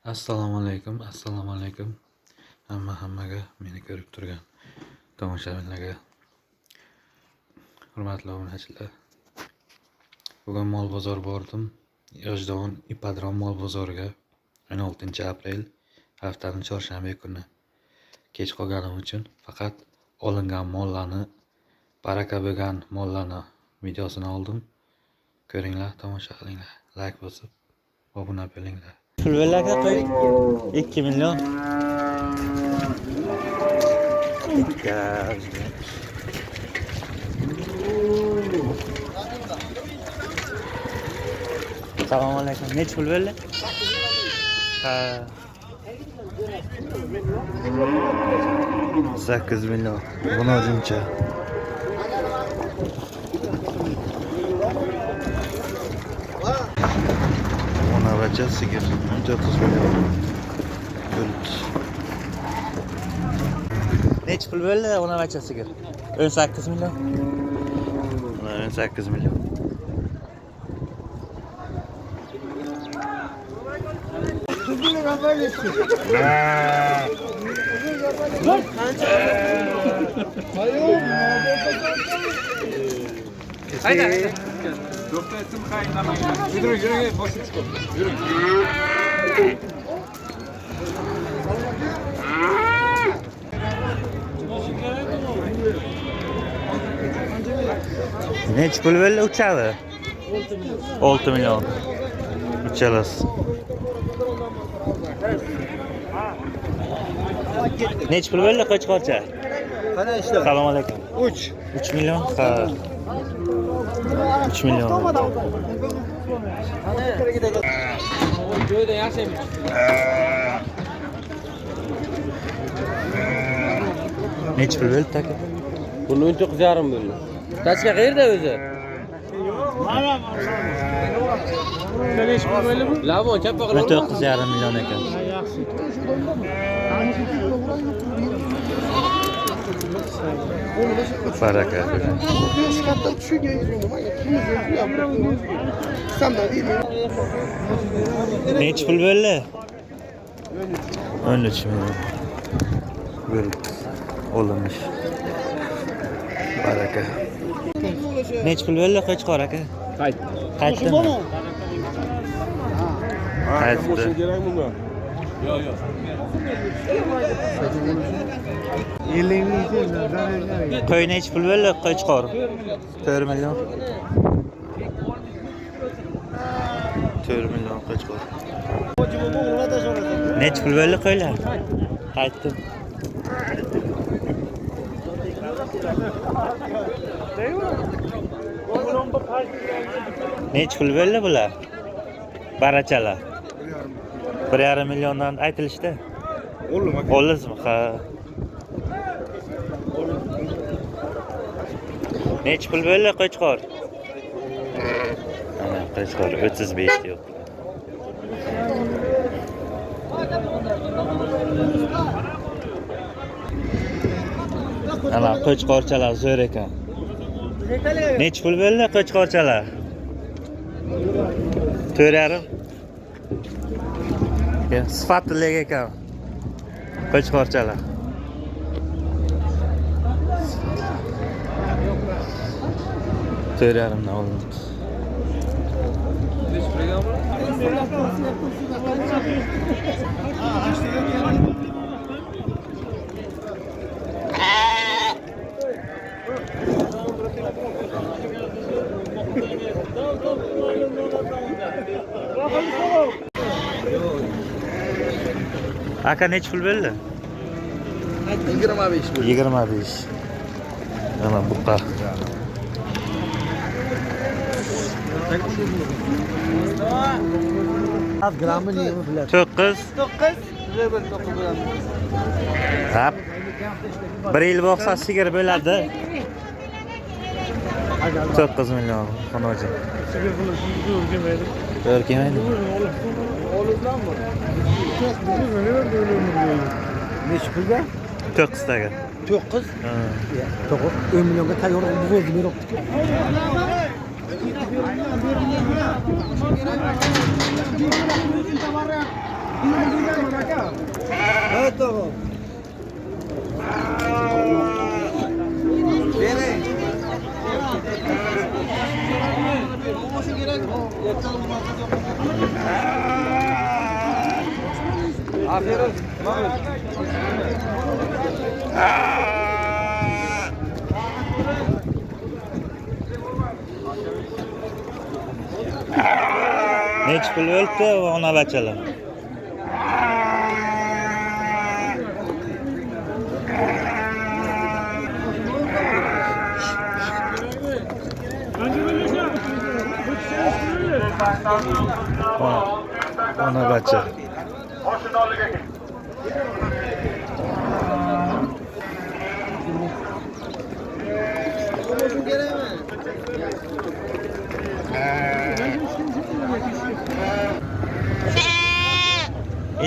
Assalomu alaykum. Hammaga meni ko'rib turgan tomoshabinlarga, hurmatli obunachilar. Bugun mol bozor bordim. Yoshjovon ipodrom mol bozoriga 16-aprel haftaning chorshanba kuni kech qolganim uchun faqat olingan mollarni, baraka bo'lgan mollarni videosini oldim. Ko'ringlar, tomosha qilinglar, like bosib, obuna bo'linglar. Pulverlarga qo'y 2 milyon. Assalomu alaykum. Nech pul berdi? Ha. 8 milyon. Buni o'zimcha. Ona sigir 9 milyon. Nech pul berdi? Ona sigir 18 milyon. 18 milyon. Haydi. Doktor ettim kaynamayın. Yürü, boşu çıkın. Yürü. Nech pul berdi uchadi? 6 milyon. Uchalas. Nech pul berdi Qo'chqorcha? Qana ishlar? Assalomu alaykum. 3 milyon. Ha. 3 milyon. Joyda yaxshimi? Nech pul berdi taka? Buni 19,5 bo'ldi. Tashqa qayerda o'zi? Nech pul bo'ldi bu? Lavon chappa qilib. 9,5 milyon ekan. Baraka. Nech pul berdi? 13 milyon. Bo'ldi. Olmuş. Baraka. Nech pul berdi Qo'chqor aka? Qaytdimi? Qaytdi. Yo'q. Qo'y nech pul berdi Qo'chqor? 4 milyon. 4 milyon Qo'chqor. Nech pul berdi qo'ylar? Qaytdim. Nech pul berdi bular? Barachalar. 1,5 milyondan aytilishdi. Oldizmi? Ha. Nech pul berdi Qo'chqor? Ana Qo'chqor 35 diyor. Ana Qo'chqorchalar zo'r ekan. Nech pul berdi Qo'chqorchalar? 4,5. Sifatli ekan Qo'chqorchalar. To'rarimdan oldik. Aka nech pul berdi? 25 bo'ldi. 25. Ana buqa. Az gramı ne bilir? 9. 9. Hap. 1 yil boqsa sigir bo'ladi. 9 milyon qo'noji. To'g'ri kelmaydi. Nechi pulga? 9 taga. 9. Ha. 10 milyonga tayyor bo'lib beribdi. Ha, tamam. Beni. Olması gerek. Aferin. Nechi pul bo'libdi ona bachalar? Ona bacha.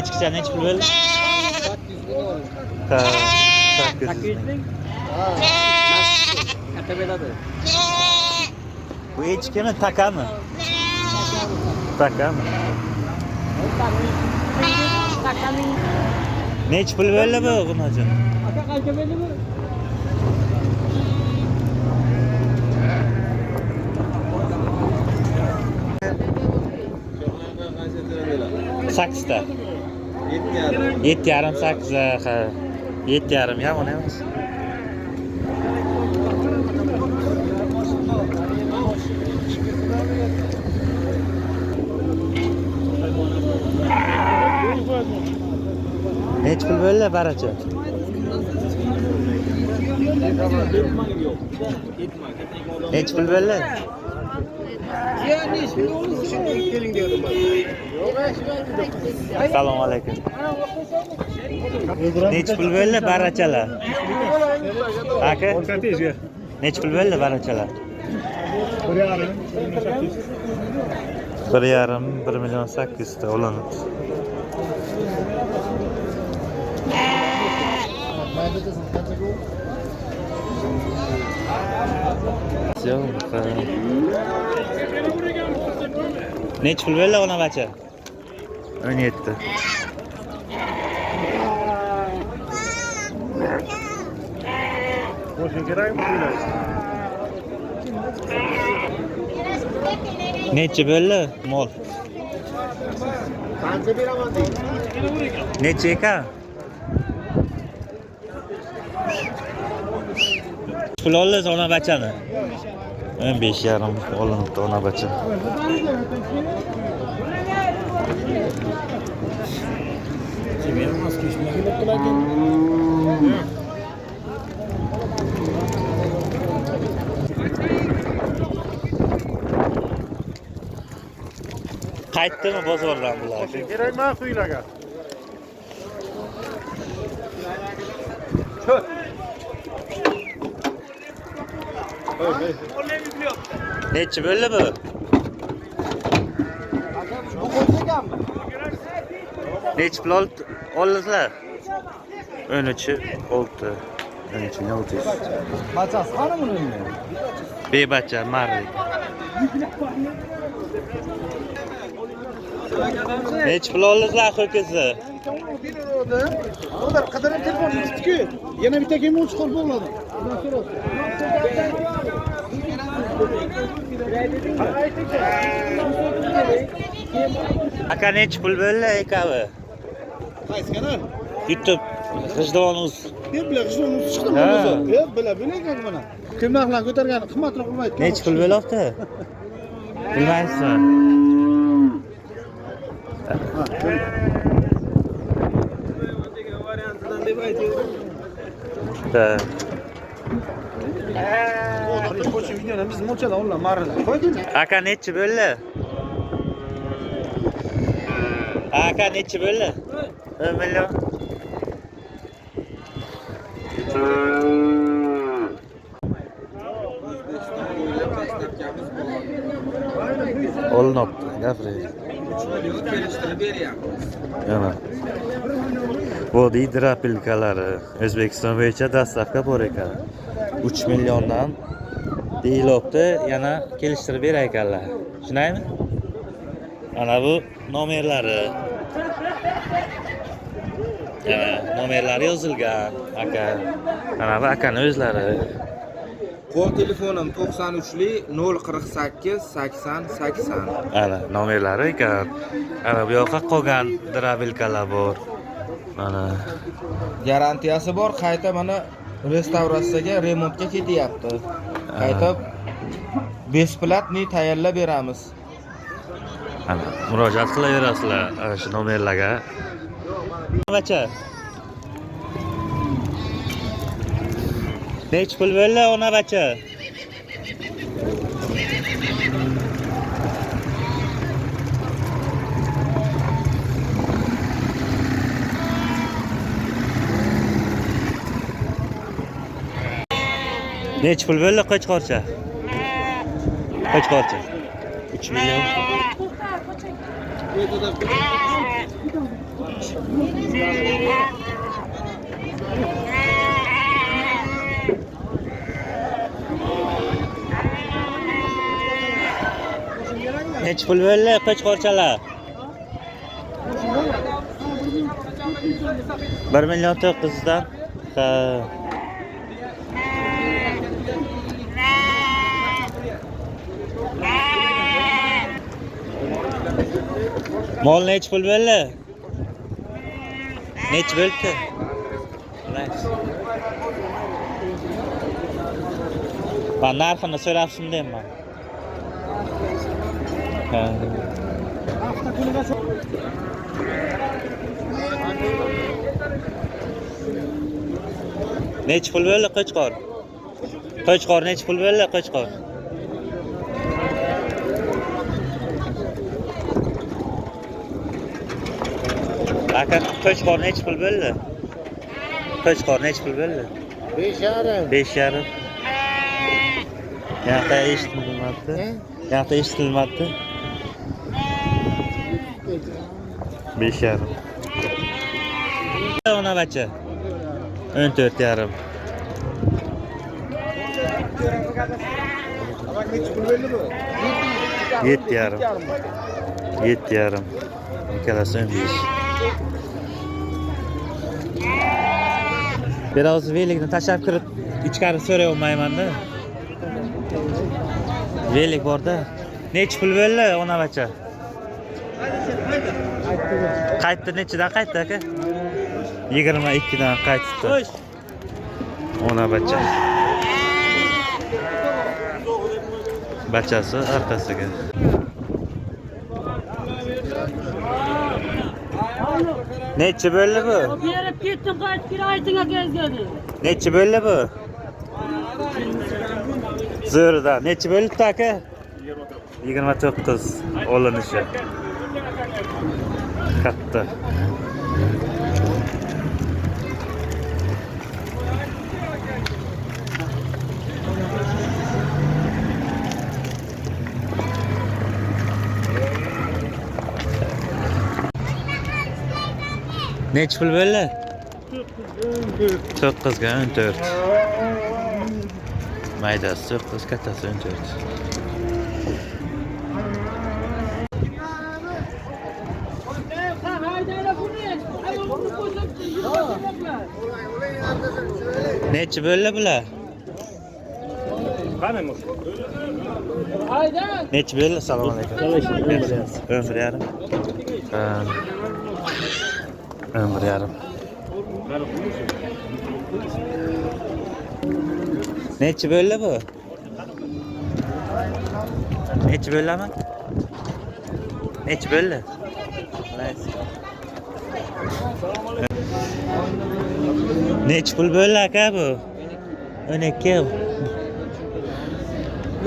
Echkicha nechi pul bo'ldi? 800 ming. Bu echkimi, takami? Takami. Nechi pul bo'ldi bu G'unojin? Aka qancha bo'ldi bu? Sakkizta. 7,5 8 ha. 7,5 ya ona emas. Nechi pul bo'ldi baracha? Nechi pul bo'ldi? Assalomu alaykum. Nechi pul bo'ldi barachalar? Aka? Nechi pul bo'ldi barachalar? 1,5 ta olanibdi. Nechi pul bo'ldi ona bacha? 17. Nechi bo'ldi mol? Qancha beraman deydi? Nechi ekan? Pul oldingiz ona bachani? 15,5 olinibdi ona bacha. Qaytdimi bozordan bular? Kerakmas uylarga. Nechi bo'ldi bu? Nechi pul oldingizlar? 13 olti. 13 600. Bachasi qani buni? Bebacha marri. Nechi pul oldingizlar ho'kizni? Ular qidirib telefon tutdi-ku. Yana bitta kema chiqarib bo'ladi. Aka nechi pul bo'ldi ekavi? Qaysi kanal? YouTube G'ijduvon.uz. Bilan g'ishtni chiqdim o'zi. Bilakan mana. Kim narxlarni ko'targani qimmatroq bo'lmaydi. Nechi pul bo'lyapti? Bilmaysizmi? Biz mo'lchada olam marrada. Qo'yding? Aka nechi bo'ldi? Aka nechi bo'ldi? 1 million. Olinibdi, gapiring. Yana. Vodiy drapilkalari O'zbekiston bo'yicha dastavka bor ekan. 3 milliondan deyilyapti, yana kelishtirib berar ekanlar. Shunaymi? Mana bu nomerlari. Nomerlari yozilgan. Aka. Mana bu akani o'zlari. Qo'l telefonim 93li 048 80 80. Ana nomerlari ekan. Ana bu yoqqa qolgan drabilkalar bor. Mana Garantiyasi bor, qayta mana restavratsiyaga, remontga ketyapti. Qayta besplatniy tayyorlab beramiz. ana murojaat qilaverasizlar ana shu nomerlarga. Bacha. Nech pul bo'ldi ona bacha? Nech pul bo'ldi Qo'chqorcha? Qo'chqorcha. 3 million. Nech pul bo'ldi Qo'chqorchalar? 1 million 900 dan. Ha. Mol nech pul bo'ldi? Nech bo'ldi? Ben narxini so'rabsizmi deyman. Ha. Nech pul bo'ldi Qo'chqor? Qo'chqor nech pul bo'ldi Qo'chqor? Aka Qo'chqor nech pul bo'ldi? Qo'chqor nech pul bo'ldi? 5,5. 5,5. Yoqda eshitilmabdi. Yoqda eshitilmabdi. 5,5. Ona bacha. 14,5. Yetti yarım. İkkalasi 15. Biraz velikni tashlab kirib ichkari so'ray olmayman-da. Velik borda. Nech pul bo'ldi ona bacha? Qaytdi nechidan qaytdi aka? 22 dan qaytdi. Ona bacha. Bachasi orqasiga. Nechi bo'ldi bu? Berib ketdim, qaytib kiraytinga kelgani. Nechi bo'ldi bu? Zo'rda. Nechi bo'ldi aka? 29 olinishi. Katta. Nech pul bo'ldi? 9 ga 14. Maydasi 9, kattasi 14. Nechi bo'ldi bular? Nechi bo'ldi? Assalomu alaykum. 11,5. 11,5. Nechi bo'ldi bu? Nechi bo'ldimi? Nechi bo'ldi? Nechi pul bo'ldi aka bu? 12.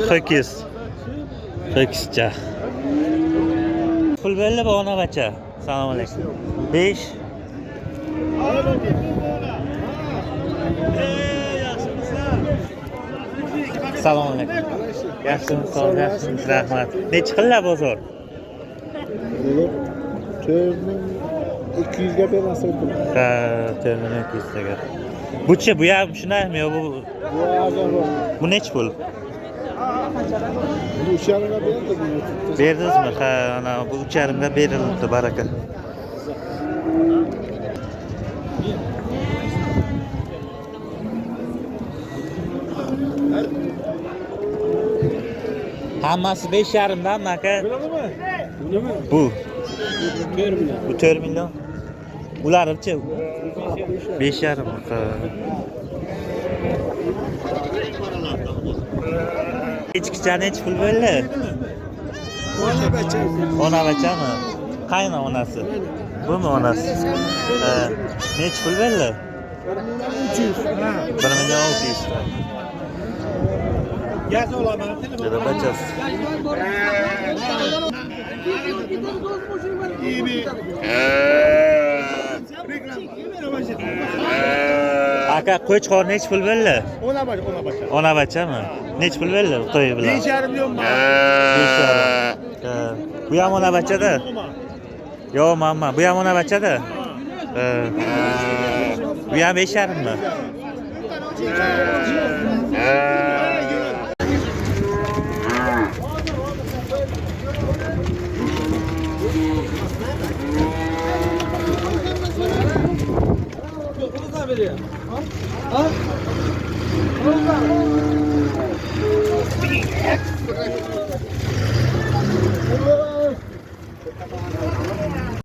8. 8cha. Pul bo'ldi bu ona bacha. Assalomu alaykum. 5. Assalomu alaykum. Yaxshimisiz? Sog' yaxshimisiz? Rahmat. Nechi qillar bozor? 4,200 ga berasiz. Ha, 4,200 ga. Bu-chi, bu ham shundaymi yo bu? Bu arzonroq. Bu nechi pul? Bu 3,5 ga berdi. Berdingizmi? Ha, ana bu 3,5 ga berildi, baraka. Hammasi 5,5 aka. Nima? Bu. 4 million. Bu 4 million. Ularchi 5,5. Kechgacha necha pul bo'ldi? Ona bachami? Qayni onasi? Bumi onasi? Ha. Necha pul bo'ldi? 1 million 600 ta. Gaz olaman. Dedi bachasi. Aka qo'chqor necha pul bo'ldi? Ona baş. Ona bachami? Necha pul bo'ldi to'yi bilan? 5,5 million. 5,5. Ha. Bu ham ona bachada? Yo'q, mamma. Bu ham ona bachada? Ha. Bu ham 5,5 mi? Ha?